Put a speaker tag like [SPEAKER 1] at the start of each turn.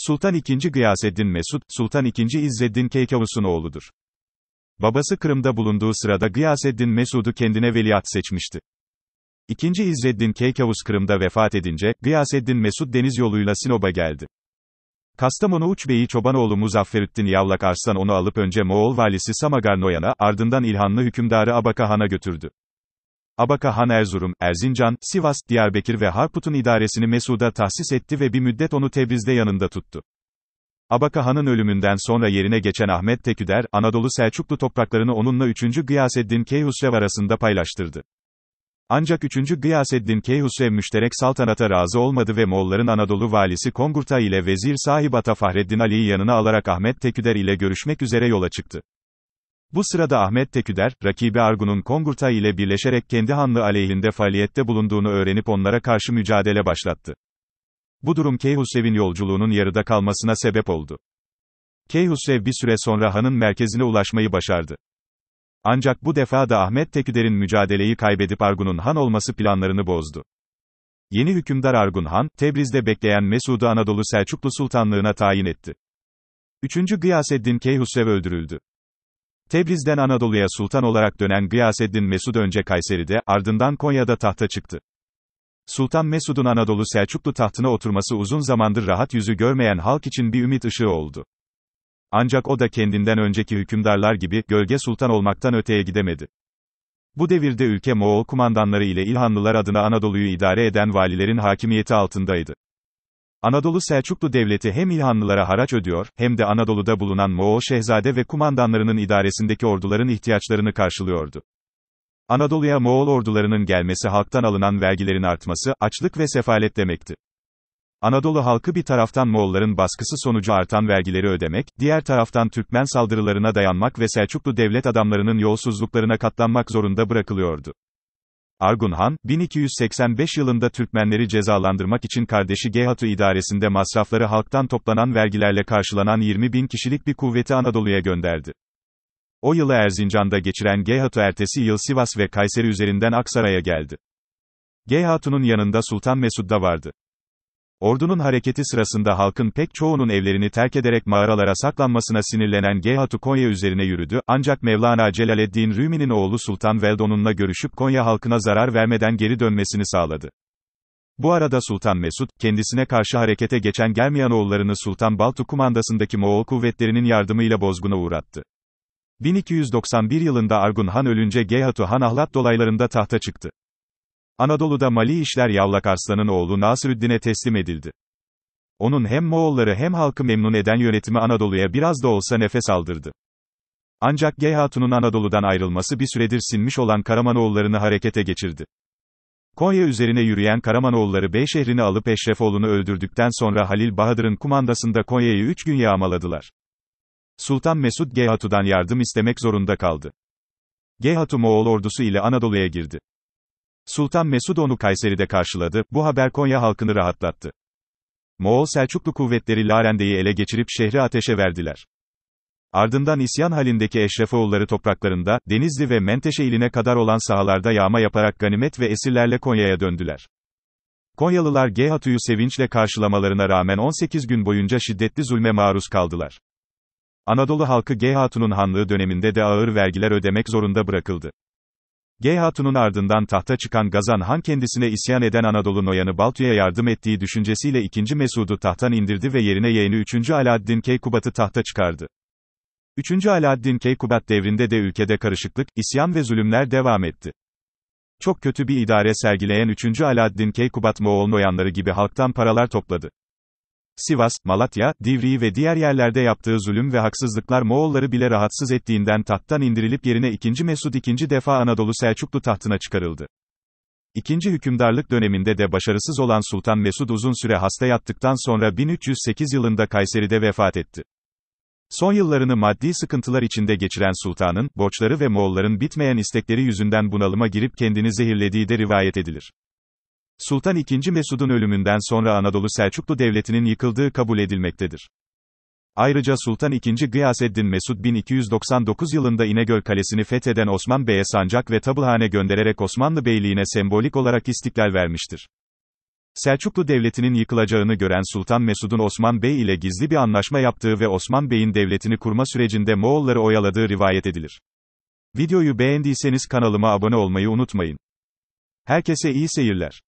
[SPEAKER 1] Sultan II. Gıyaseddin Mesud, Sultan II. İzzzeddin Keykavus'un oğludur. Babası Kırım'da bulunduğu sırada Gıyaseddin Mesud'u kendine veliaht seçmişti. İkinci İzzeddin Keykavus Kırım'da vefat edince, Gıyaseddin Mesud deniz yoluyla Sinop'a geldi. Kastamonu Uçbeyi Çobanoğlu Muzafferüddin Yavlak Arslan onu alıp önce Moğol valisi Samagar Noyan'a, ardından İlhanlı hükümdarı Abaka Han'a götürdü. Abaka Han Erzurum, Erzincan, Sivas, Diyarbakır ve Harput'un idaresini Mesud'a tahsis etti ve bir müddet onu Tebriz'de yanında tuttu. Abaka Han'ın ölümünden sonra yerine geçen Ahmet Teküder, Anadolu Selçuklu topraklarını onunla 3. Gıyaseddin Keyhusrev arasında paylaştırdı. Ancak 3. Gıyaseddin Keyhusrev müşterek saltanata razı olmadı ve Moğolların Anadolu valisi Kongurtay ile vezir sahip Ata Fahreddin Ali'yi yanına alarak Ahmet Teküder ile görüşmek üzere yola çıktı. Bu sırada Ahmet Teküder, rakibi Argun'un Kongurtay ile birleşerek kendi hanlığı aleyhinde faaliyette bulunduğunu öğrenip onlara karşı mücadele başlattı. Bu durum Keyhusrev'in yolculuğunun yarıda kalmasına sebep oldu. Keyhusrev bir süre sonra hanın merkezine ulaşmayı başardı. Ancak bu defa da Ahmet Teküder'in mücadeleyi kaybedip Argun'un han olması planlarını bozdu. Yeni hükümdar Argun Han, Tebriz'de bekleyen Mesud'u Anadolu Selçuklu Sultanlığına tayin etti. 3. Gıyaseddin Keyhusrev öldürüldü. Tebriz'den Anadolu'ya sultan olarak dönen Gıyaseddin Mesud önce Kayseri'de, ardından Konya'da tahta çıktı. Sultan Mesud'un Anadolu Selçuklu tahtına oturması uzun zamandır rahat yüzü görmeyen halk için bir ümit ışığı oldu. Ancak o da kendinden önceki hükümdarlar gibi, gölge sultan olmaktan öteye gidemedi. Bu devirde ülke Moğol kumandanları ile İlhanlılar adına Anadolu'yu idare eden valilerin hakimiyeti altındaydı. Anadolu Selçuklu Devleti hem İlhanlılara haraç ödüyor, hem de Anadolu'da bulunan Moğol şehzade ve kumandanlarının idaresindeki orduların ihtiyaçlarını karşılıyordu. Anadolu'ya Moğol ordularının gelmesi halktan alınan vergilerin artması, açlık ve sefalet demekti. Anadolu halkı bir taraftan Moğolların baskısı sonucu artan vergileri ödemek, diğer taraftan Türkmen saldırılarına dayanmak ve Selçuklu devlet adamlarının yolsuzluklarına katlanmak zorunda bırakılıyordu. Argun Han, 1285 yılında Türkmenleri cezalandırmak için kardeşi Geyhatu idaresinde masrafları halktan toplanan vergilerle karşılanan 20.000 kişilik bir kuvveti Anadolu'ya gönderdi. O yılı Erzincan'da geçiren Geyhatu ertesi yıl Sivas ve Kayseri üzerinden Aksaray'a geldi. Geyhatu'nun yanında Sultan Mesud da vardı. Ordunun hareketi sırasında halkın pek çoğunun evlerini terk ederek mağaralara saklanmasına sinirlenen Geyhatu Konya üzerine yürüdü, ancak Mevlana Celaleddin Rümi'nin oğlu Sultan Veldon'unla görüşüp Konya halkına zarar vermeden geri dönmesini sağladı. Bu arada Sultan Mesud, kendisine karşı harekete geçen Germiyanoğullarını Sultan Baltu kumandasındaki Moğol kuvvetlerinin yardımıyla bozguna uğrattı. 1291 yılında Argun Han ölünce Geyhatu Han ahlat dolaylarında tahta çıktı. Anadolu'da mali işler Yavlak Arslan'ın oğlu Nasırüddin'e teslim edildi. Onun hem Moğolları hem halkı memnun eden yönetimi Anadolu'ya biraz da olsa nefes aldırdı. Ancak Geyhatu'nun Anadolu'dan ayrılması bir süredir sinmiş olan Karamanoğullarını harekete geçirdi. Konya üzerine yürüyen Karamanoğulları Beyşehir'ini alıp Eşrefoğlu'nu öldürdükten sonra Halil Bahadır'ın kumandasında Konya'yı 3 gün yağmaladılar. Sultan Mesud Geyhatu'dan yardım istemek zorunda kaldı. Geyhatu Moğol ordusu ile Anadolu'ya girdi. Sultan Mesud onu Kayseri'de karşıladı, bu haber Konya halkını rahatlattı. Moğol Selçuklu kuvvetleri Larende'yi ele geçirip şehri ateşe verdiler. Ardından isyan halindeki Eşrefoğulları topraklarında, Denizli ve Menteşe iline kadar olan sahalarda yağma yaparak ganimet ve esirlerle Konya'ya döndüler. Konyalılar Geyhatu'yu sevinçle karşılamalarına rağmen 18 gün boyunca şiddetli zulme maruz kaldılar. Anadolu halkı Geyhatu'nun hanlığı döneminde de ağır vergiler ödemek zorunda bırakıldı. Geyhatu'nun ardından tahta çıkan Gazan Han kendisine isyan eden Anadolu Noyan'ı Baltu'ya yardım ettiği düşüncesiyle 2. Mesud'u tahttan indirdi ve yerine yeğeni 3. Alaaddin Keykubat'ı tahta çıkardı. 3. Alaaddin Keykubat devrinde de ülkede karışıklık, isyan ve zulümler devam etti. Çok kötü bir idare sergileyen 3. Alaaddin Keykubat Moğol Noyanları gibi halktan paralar topladı. Sivas, Malatya, Divriği ve diğer yerlerde yaptığı zulüm ve haksızlıklar Moğolları bile rahatsız ettiğinden tahttan indirilip yerine 2. Mesud 2. defa Anadolu Selçuklu tahtına çıkarıldı. İkinci hükümdarlık döneminde de başarısız olan Sultan Mesud uzun süre hasta yattıktan sonra 1308 yılında Kayseri'de vefat etti. Son yıllarını maddi sıkıntılar içinde geçiren sultanın, borçları ve Moğolların bitmeyen istekleri yüzünden bunalıma girip kendini zehirlediği de rivayet edilir. Sultan II. Mesud'un ölümünden sonra Anadolu Selçuklu Devleti'nin yıkıldığı kabul edilmektedir. Ayrıca Sultan II. Gıyaseddin Mesud 1299 yılında İnegöl Kalesi'ni fetheden Osman Bey'e sancak ve tabılhane göndererek Osmanlı Beyliğine sembolik olarak istiklal vermiştir. Selçuklu Devleti'nin yıkılacağını gören Sultan Mesud'un Osman Bey ile gizli bir anlaşma yaptığı ve Osman Bey'in devletini kurma sürecinde Moğolları oyaladığı rivayet edilir. Videoyu beğendiyseniz kanalıma abone olmayı unutmayın. Herkese iyi seyirler.